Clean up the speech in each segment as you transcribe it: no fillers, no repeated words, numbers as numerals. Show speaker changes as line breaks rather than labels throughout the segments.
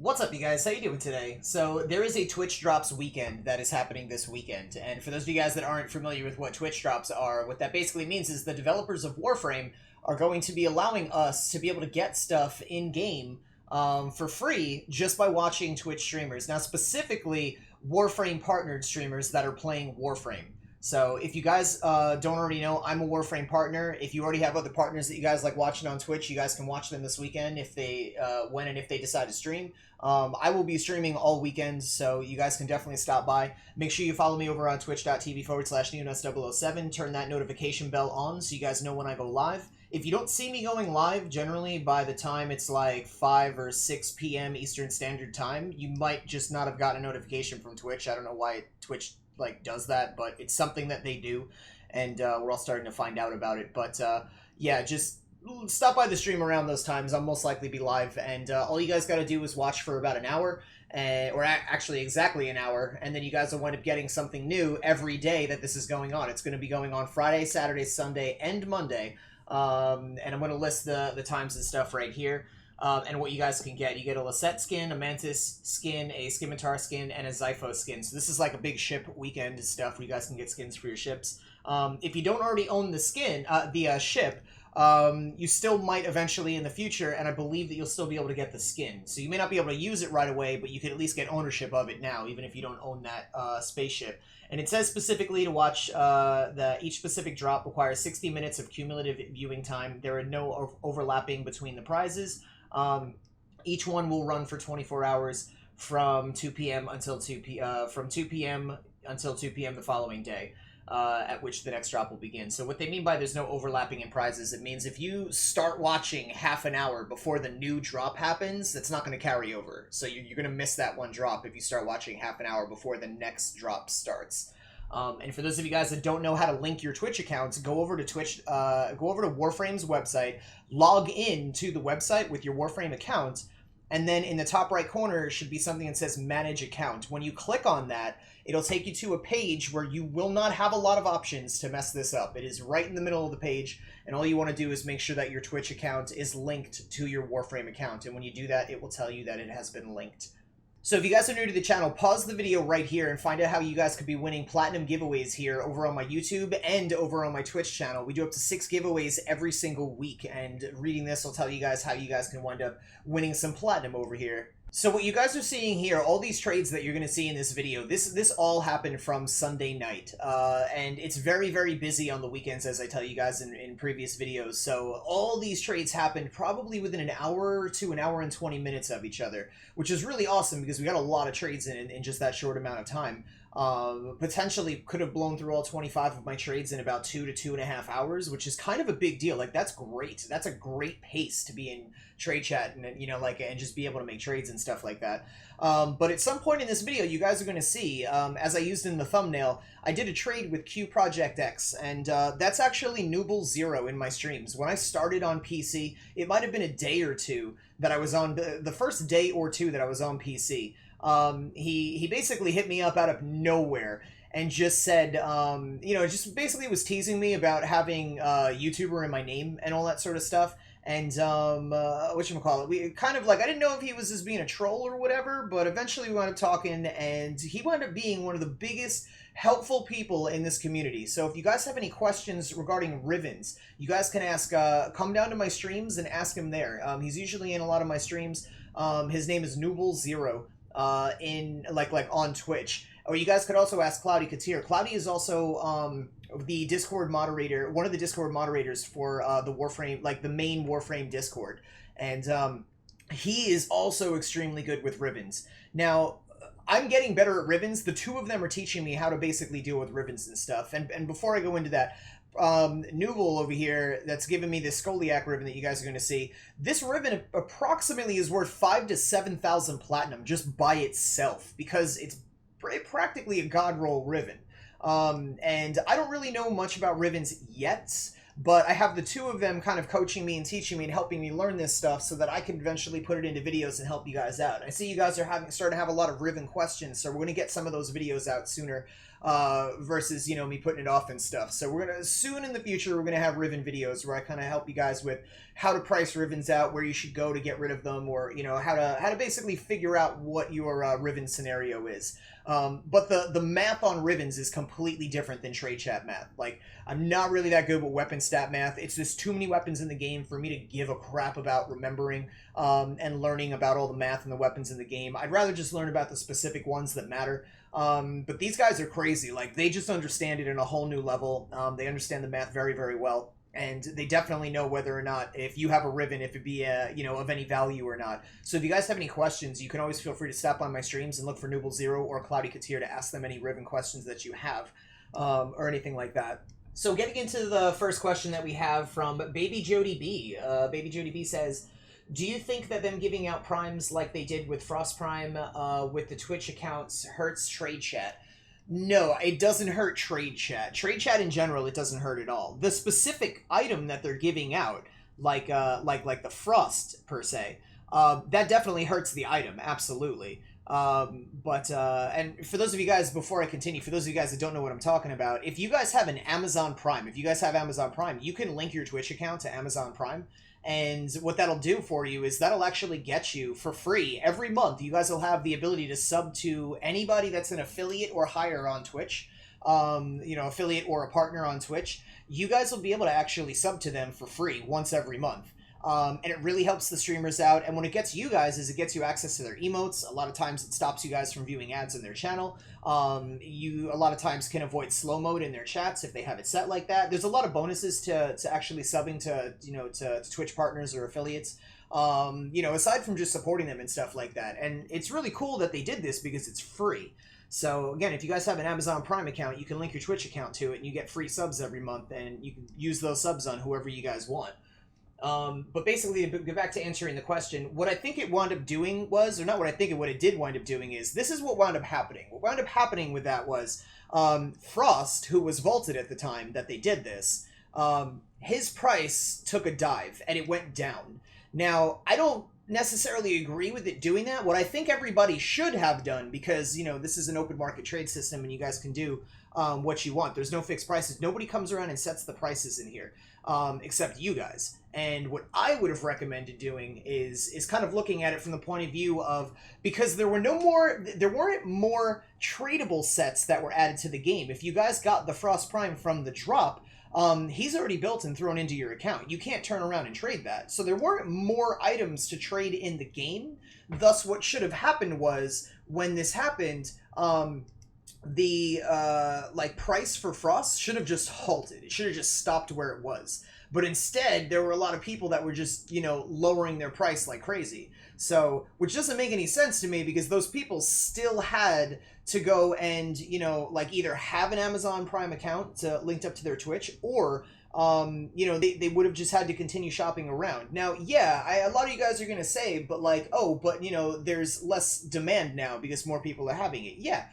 What's up, you guys? How you doing today? So there is a Twitch Drops weekend that is happening this weekend, and for those of you guys that aren't familiar with what Twitch Drops are, what that basically means is the developers of Warframe are going to be allowing us to be able to get stuff in-game for free just by watching Twitch streamers. Now, specifically, Warframe-partnered streamers that are playing Warframe. So if you guys don't already know, I'm a Warframe partner. If you already have other partners that you guys like watching on Twitch, you guys can watch them this weekend if they when and if they decide to stream. I will be streaming all weekend, so you guys can definitely stop by. Make sure you follow me over on twitch.tv/neonuts007. Turn that notification bell on so you guys know when I go live. If you don't see me going live, generally by the time it's like 5 or 6 p.m. Eastern Standard Time, you might just not have gotten a notification from Twitch. I don't know why Twitch does that, but it's something that they do, and we're all starting to find out about it. But yeah, just stop by the stream around those times. I'll most likely be live, and all you guys got to do is watch for about an hour, or actually exactly an hour, and then you guys will wind up getting something new every day that this is going on. It's going to be going on Friday, Saturday, Sunday, and Monday, and I'm going to list the times and stuff right here. And what you guys can get. You get a Lisette skin, a Mantis skin, a Scimitar skin, and a Zypho skin. So this is like a big ship weekend stuff where you guys can get skins for your ships. If you don't already own the skin, the ship, you still might eventually in the future, and I believe that you'll still be able to get the skin. So you may not be able to use it right away, but you can at least get ownership of it now, even if you don't own that spaceship. And it says specifically to watch each specific drop requires 60 minutes of cumulative viewing time. There are no overlapping between the prizes. Each one will run for 24 hours from 2 p.m. until 2 p.m. the following day, at which the next drop will begin. So what they mean by there's no overlapping in prizes, it means if you start watching half an hour before the new drop happens, that's not going to carry over. So you're going to miss that one drop if you start watching half an hour before the next drop starts. And for those of you guys that don't know how to link your Twitch accounts, go over to Warframe's website, log in to the website with your Warframe account, and then in the top right corner should be something that says Manage Account. When you click on that, it'll take you to a page where you will not have a lot of options to mess this up. It is right in the middle of the page, and all you want to do is make sure that your Twitch account is linked to your Warframe account. And when you do that, it will tell you that it has been linked. So if you guys are new to the channel, pause the video right here and find out how you guys could be winning platinum giveaways here over on my YouTube and over on my Twitch channel. We do up to 6 giveaways every single week, and reading this will tell you guys how you guys can wind up winning some platinum over here. So what you guys are seeing here, all these trades that you're going to see in this video, this all happened from Sunday night. And it's very, very busy on the weekends, as I tell you guys in previous videos. So all these trades happened probably within an hour to an hour and 20 minutes of each other, which is really awesome because we got a lot of trades in just that short amount of time. Potentially could have blown through all 25 of my trades in about 2 to 2.5 hours, which is kind of a big deal. Like, that's great. That's a great pace to be in trade chat and, you know, like, and just be able to make trades and stuff like that. But at some point in this video, you guys are going to see, as I used in the thumbnail, I did a trade with Q Project X, and that's actually Nooble0 in my streams. When I started on PC, it might have been a day or two that I was on, the first day or two that I was on PC. He basically hit me up out of nowhere and just said, you know, just basically was teasing me about having YouTuber in my name and all that sort of stuff. And, whatchamacallit, we kind of like, I didn't know if he was just being a troll or whatever, but eventually we wound up talking, and he wound up being one of the biggest helpful people in this community. So if you guys have any questions regarding Rivens, you guys can ask, come down to my streams and ask him there. He's usually in a lot of my streams. His name is Nooble0. In like on Twitch, or you guys could also ask Cloudy Katir. Cloudy is also the Discord moderator, one of the Discord moderators for the Warframe, like the main Warframe Discord, and he is also extremely good with Rivens. Now, I'm getting better at Rivens. The two of them are teaching me how to basically deal with Rivens and stuff. And before I go into that, Nooble over here that's giving me this Scoliac ribbon that you guys are going to see. This ribbon approximately is worth 5,000 to 7,000 platinum just by itself, because it's practically a god roll ribbon. And I don't really know much about ribbons yet, but I have the two of them kind of coaching me and teaching me and helping me learn this stuff so that I can eventually put it into videos and help you guys out. I see you guys are starting to have a lot of Riven questions, so we're going to get some of those videos out sooner versus, you know, me putting it off and stuff. So we're going to, soon in the future, we're going to have Riven videos where I kind of help you guys with how to price Rivens out, where you should go to get rid of them, or, you know, how to basically figure out what your Riven scenario is. But the math on Rivens is completely different than trade chat math. Like, I'm not really that good with weapon stat math. It's just too many weapons in the game for me to give a crap about remembering and learning about all the math and the weapons in the game. I'd rather just learn about the specific ones that matter. But these guys are crazy. Like, they just understand it in a whole new level. They understand the math very, very well. And they definitely know whether or not, if you have a Riven, if it be, you know, of any value or not. So if you guys have any questions, you can always feel free to stop on my streams and look for Nooble0 or Cloudy Katir to ask them any Riven questions that you have, or anything like that. So getting into the first question that we have from Baby Jody B. Baby Jody B says, do you think that them giving out primes like they did with Frost Prime with the Twitch accounts hurts trade chat? No, it doesn't hurt trade chat. Trade chat in general, it doesn't hurt at all. The specific item that they're giving out, like the Frost per se, that definitely hurts the item, absolutely. And for those of you guys, before I continue, for those of you guys that don't know what I'm talking about, if you guys have an Amazon Prime, if you guys have Amazon Prime, you can link your Twitch account to Amazon Prime. And what that'll do for you is that'll actually get you for free every month. You guys will have the ability to sub to anybody that's an affiliate or higher on Twitch, you know, affiliate or a partner on Twitch. You guys will be able to actually sub to them for free once every month. And it really helps the streamers out. And when it gets you guys is it gets you access to their emotes. A lot of times it stops you guys from viewing ads in their channel. You a lot of times can avoid slow mode in their chats if they have it set like that. There's a lot of bonuses to actually subbing to, you know, to Twitch partners or affiliates. You know, aside from just supporting them and stuff like that. And it's really cool that they did this because it's free. So again, if you guys have an Amazon Prime account, you can link your Twitch account to it and you get free subs every month, and you can use those subs on whoever you guys want. But basically, to get back to answering the question, what I think it wound up doing was, or not what I think, what it did wind up doing is, this is what wound up happening. What wound up happening with that was, Frost, who was vaulted at the time that they did this, his price took a dive, and it went down. Now, I don't necessarily agree with it doing that. What I think everybody should have done, because, you know, this is an open market trade system, and you guys can do what you want. There's no fixed prices. Nobody comes around and sets the prices in here, except you guys. And what I would have recommended doing is kind of looking at it from the point of view of, because there weren't more tradable sets that were added to the game. If you guys got the Frost Prime from the drop, he's already built and thrown into your account. You can't turn around and trade that. So there weren't more items to trade in the game. Thus, what should have happened was, when this happened, the like price for Frost should have just halted. It should have just stopped where it was. But instead, there were a lot of people that were just, you know, lowering their price like crazy. So, which doesn't make any sense to me, because those people still had to go and, you know, like either have an Amazon Prime account linked up to their Twitch, or, you know, they would have just had to continue shopping around. Now, yeah, a lot of you guys are going to say, but like, oh, but, you know, there's less demand now because more people are having it. Yeah.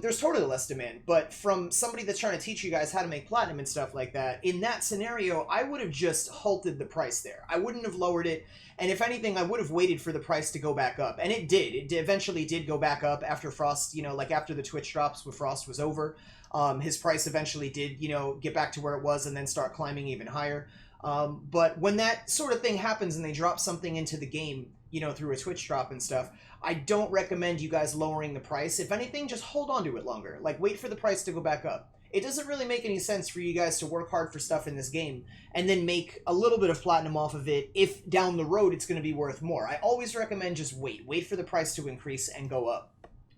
There's totally less demand, but from somebody that's trying to teach you guys how to make platinum and stuff like that, in that scenario, I would have just halted the price there. I wouldn't have lowered it, and if anything, I would have waited for the price to go back up, and it did. It eventually did go back up after Frost, you know, like after the Twitch drops when Frost was over. His price eventually did, you know, get back to where it was and then start climbing even higher. But when that sort of thing happens and they drop something into the game, you know, through a Twitch drop and stuff, I don't recommend you guys lowering the price. If anything, just hold on to it longer. Like, wait for the price to go back up. It doesn't really make any sense for you guys to work hard for stuff in this game and then make a little bit of platinum off of it if down the road it's going to be worth more. I always recommend just wait. Wait for the price to increase and go up.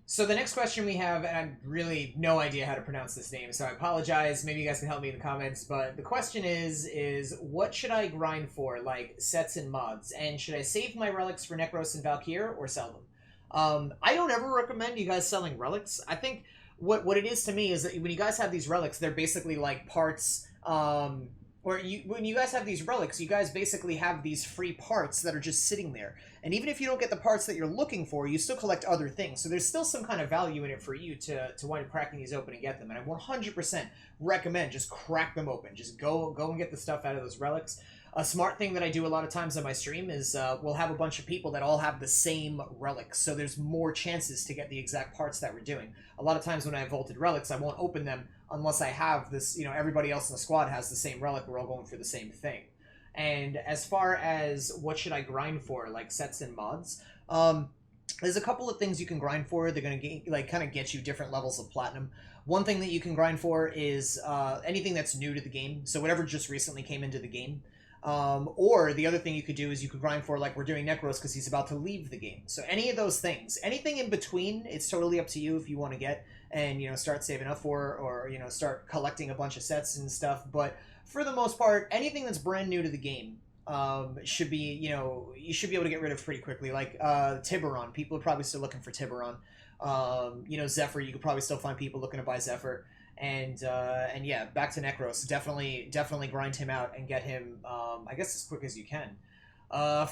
So the next question we have, and I really no idea how to pronounce this name, so I apologize. Maybe you guys can help me in the comments. But the question is what should I grind for, like sets and mods? And should I save my relics for Necros and Valkyr or sell them? I don't ever recommend you guys selling relics. I think what it is to me is that when you guys have these relics, they're basically like parts Or when you guys have these relics, you guys basically have these free parts that are just sitting there. And even if you don't get the parts that you're looking for, you still collect other things. So there's still some kind of value in it for you to wind up cracking these open and get them. And I 100% recommend just crack them open. Just go and get the stuff out of those relics. A smart thing that I do a lot of times on my stream is we'll have a bunch of people that all have the same relics, so there's more chances to get the exact parts that we're doing. A lot of times when I have vaulted relics, I won't open them unless I have this, everybody else in the squad has the same relic, we're all going for the same thing. And as far as what should I grind for, like sets and mods, there's a couple of things you can grind for. They're going to kind of get you different levels of platinum. One thing that you can grind for is anything that's new to the game, so whatever just recently came into the game. Or the other thing you could do is you could grind for, like we're doing Necros because he's about to leave the game. So any of those things, anything in between, it's totally up to you if you want to get and, start saving up for, or, start collecting a bunch of sets and stuff. But for the most part, anything that's brand new to the game should be, you should be able to get rid of pretty quickly. Like Tiburon, people are probably still looking for Tiburon. Zephyr, you could probably still find people looking to buy Zephyr. And yeah, back to Necros. Definitely grind him out and get him, I guess, as quick as you can.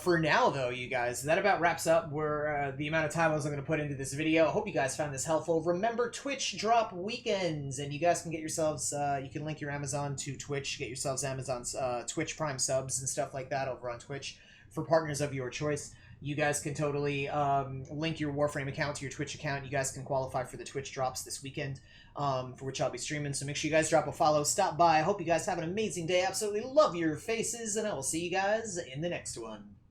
For now, though, you guys, that about wraps up the amount of time I was going to put into this video. I hope you guys found this helpful. Remember, Twitch drop weekends, and you guys can get yourselves, you can link your Amazon to Twitch, get yourselves Amazon's Twitch Prime subs and stuff like that over on Twitch for partners of your choice. You guys can totally link your Warframe account to your Twitch account. You guys can qualify for the Twitch drops this weekend, for which I'll be streaming. So make sure you guys drop a follow, stop by. I hope you guys have an amazing day. Absolutely love your faces, and I will see you guys in the next one.